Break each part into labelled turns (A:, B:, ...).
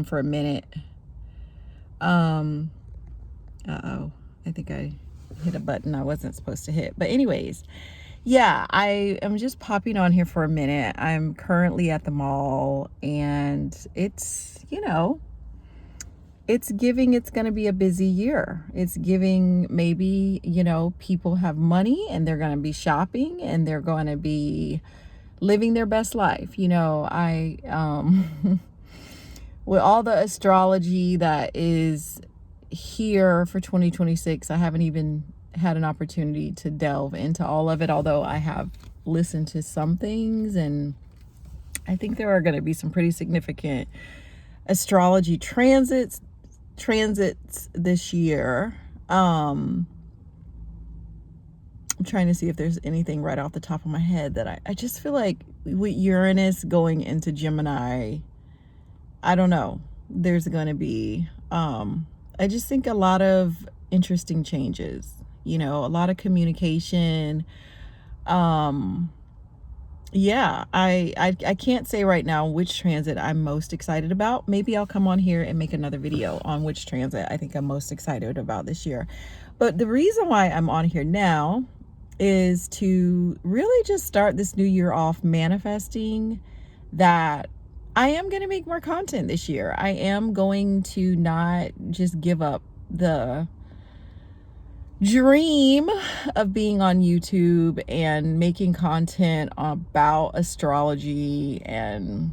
A: for a minute. Uh-oh, I think I hit a button I wasn't supposed to hit. But anyways, yeah, I am just popping on here for a minute. I'm currently at the mall, and it's, it's giving it's going to be a busy year. It's giving maybe, people have money and they're going to be shopping and they're going to be living their best life. I with all the astrology that is here for 2026, I haven't even had an opportunity to delve into all of it, although I have listened to some things, and I think there are going to be some pretty significant astrology transits this year. I'm trying to see if there's anything right off the top of my head that I just feel like with Uranus going into Gemini, I don't know, there's going to be, I just think a lot of interesting changes, a lot of communication. Yeah, I can't say right now which transit I'm most excited about. Maybe I'll come on here and make another video on which transit I think I'm most excited about this year. But the reason why I'm on here now is to really just start this new year off manifesting that I am going to make more content this year. I am going to not just give up the dream of being on YouTube and making content about astrology and,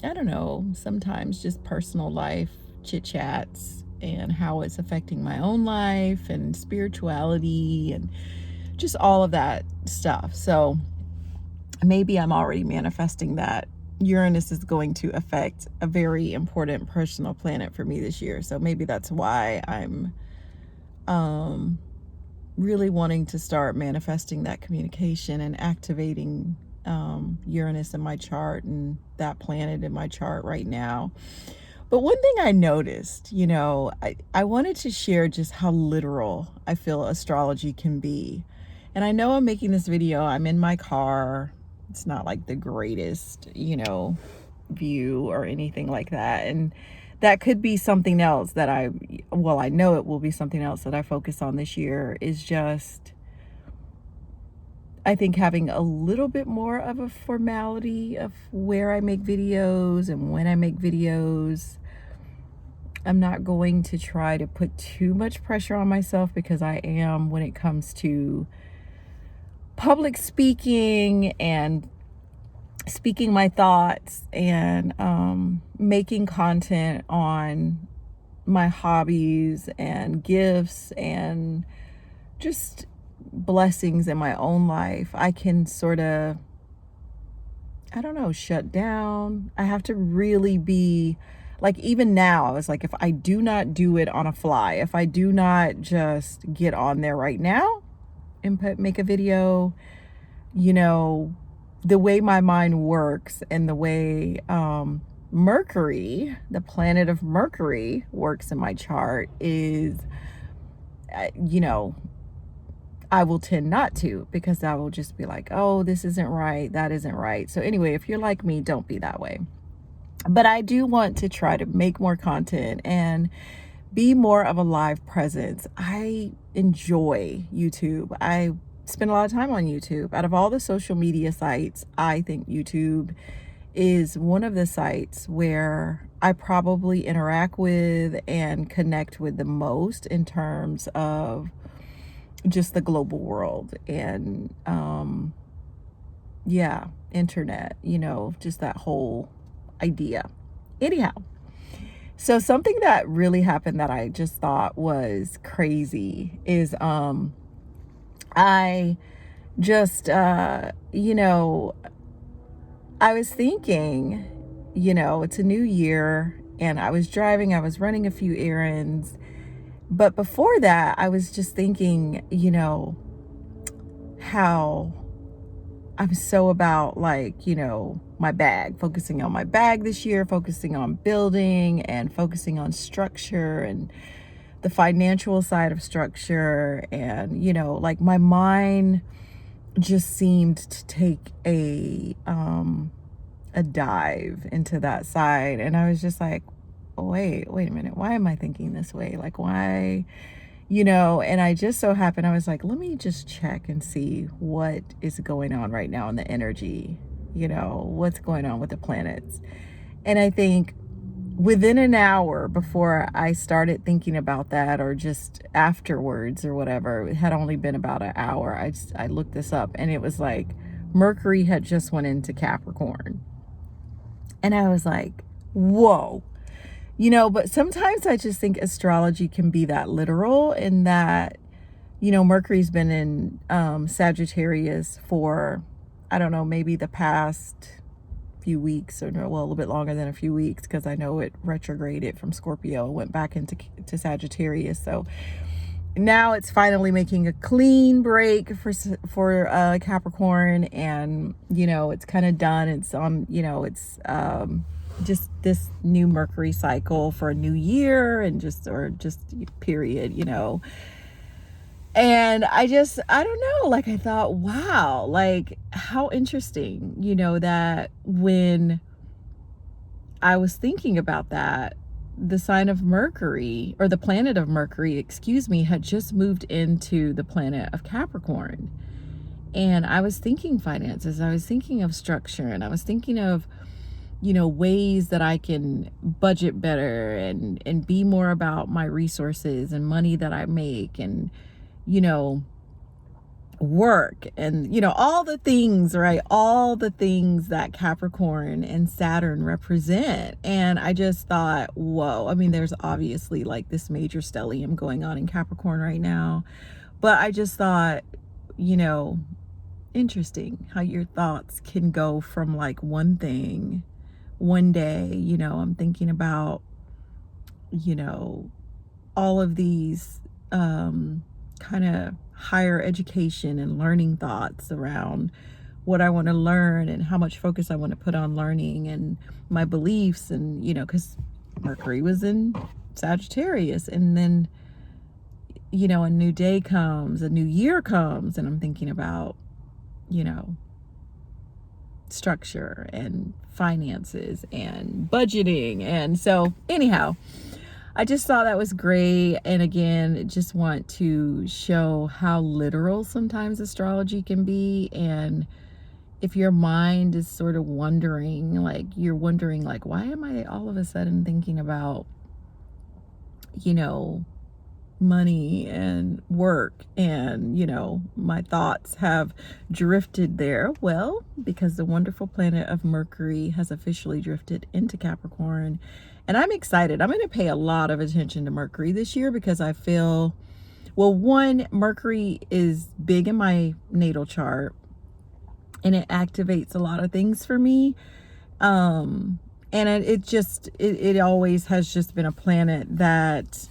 A: I don't know, sometimes just personal life chit chats and how it's affecting my own life and spirituality and just all of that stuff. So maybe I'm already manifesting that Uranus is going to affect a very important personal planet for me this year. So maybe that's why I'm really wanting to start manifesting that communication and activating Uranus in my chart and that planet in my chart right now. But one thing I noticed, I wanted to share just how literal I feel astrology can be. And I know I'm making this video, I'm in my car. It's not like the greatest, view or anything like that. And that could be something else that I know it will be something else that I focus on this year, is just, I think, having a little bit more of a formality of where I make videos and when I make videos. I'm not going to try to put too much pressure on myself, because I am, when it comes to public speaking and speaking my thoughts and making content on my hobbies and gifts and just blessings in my own life, I can sort of, I don't know, shut down. I have to really be like, even now, I was like, if I do not do it on a fly, if I do not just get on there right now and make a video, the way my mind works and the way Mercury, the planet of Mercury, works in my chart is, I will tend not to, because I will just be like, oh, this isn't right, that isn't right. So anyway, if you're like me, don't be that way. But I do want to try to make more content and be more of a live presence. I enjoy YouTube. I spend a lot of time on YouTube. Out of all the social media sites, I think YouTube is one of the sites where I probably interact with and connect with the most in terms of just the global world and internet, just that whole idea. Anyhow, so something that really happened that I just thought was crazy is I just I was thinking, it's a new year, and I was driving, I was running a few errands, but before that I was just thinking, how I'm so about, like, my bag, focusing on my bag this year, focusing on building and focusing on structure and the financial side of structure. And, like, my mind just seemed to take a dive into that side. And I was just like, wait a minute, why am I thinking this way? Like, why, and I just so happened, I was like, let me just check and see what is going on right now in the energy, what's going on with the planets. And I think within an hour before I started thinking about that, or just afterwards or whatever, it had only been about an hour. I looked this up, and it was like Mercury had just went into Capricorn. And I was like, whoa. But sometimes I just think astrology can be that literal, in that, Mercury's been in Sagittarius for, I don't know, maybe the past few weeks, or well, a little bit longer than a few weeks, because I know it retrograded from Scorpio and went back into Sagittarius. So now it's finally making a clean break for Capricorn, and it's kind of done. It's on, it's just this new Mercury cycle for a new year, and just period, And I don't know, like, I thought, wow, like, how interesting, that when I was thinking about that, the sign of Mercury, or the planet of Mercury, excuse me, had just moved into the planet of Capricorn. And I was thinking finances, I was thinking of structure, and I was thinking of, ways that I can budget better, and be more about my resources and money that I make, and, work, and, all the things, right? All the things that Capricorn and Saturn represent. And I just thought, whoa, I mean, there's obviously like this major stellium going on in Capricorn right now. But I just thought, interesting how your thoughts can go from like one thing one day, I'm thinking about, all of these kind of higher education and learning thoughts around what I want to learn, and how much focus I want to put on learning, and my beliefs, and because Mercury was in Sagittarius, and then a new day comes, a new year comes, and I'm thinking about structure and finances and budgeting. And so anyhow, I just thought that was great. And again, just want to show how literal sometimes astrology can be. And if your mind is sort of wondering, like, you're wondering, like, why am I all of a sudden thinking about, money and work, and my thoughts have drifted there? Well, because the wonderful planet of Mercury has officially drifted into Capricorn, and I'm excited. I'm going to pay a lot of attention to Mercury this year, because I feel, well, one, Mercury is big in my natal chart, and it activates a lot of things for me. And it always has just been a planet that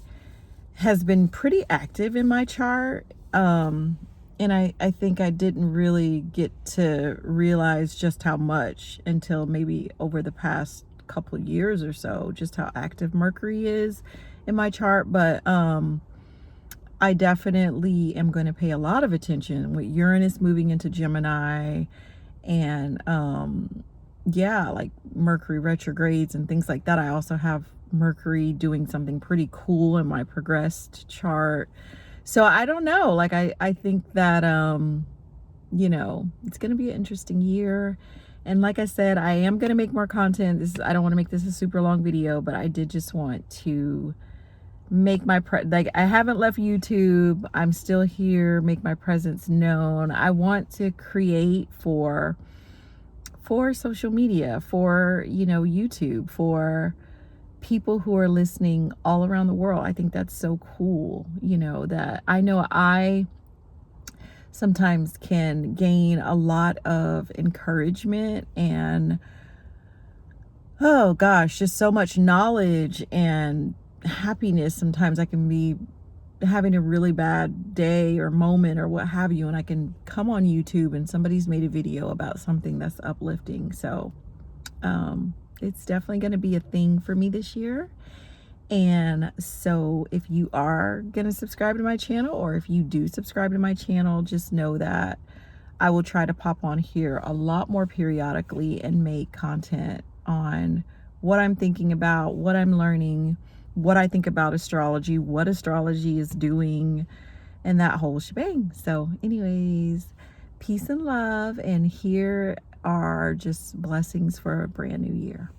A: has been pretty active in my chart. And I think I didn't really get to realize just how much until maybe over the past couple of years or so, just how active Mercury is in my chart. But I definitely am going to pay a lot of attention with Uranus moving into Gemini, and yeah, like Mercury retrogrades and things like that. I also have Mercury doing something pretty cool in my progressed chart. So I don't know, like, I think that it's going to be an interesting year. And like I said, I am going to make more content. I don't want to make this a super long video, but I did just want to make my I haven't left YouTube. I'm still here, make my presence known. I want to create for social media, for YouTube, for people who are listening all around the world. I think that's so cool, that I know I sometimes can gain a lot of encouragement and, oh gosh, just so much knowledge and happiness. Sometimes I can be having a really bad day or moment or what have you, and I can come on YouTube and somebody's made a video about something that's uplifting. So it's definitely going to be a thing for me this year. And so if you are going to subscribe to my channel, or if you do subscribe to my channel, just know that I will try to pop on here a lot more periodically and make content on what I'm thinking about, what I'm learning, what I think about astrology, what astrology is doing, and that whole shebang. So anyways, peace and love, and here are just blessings for a brand new year.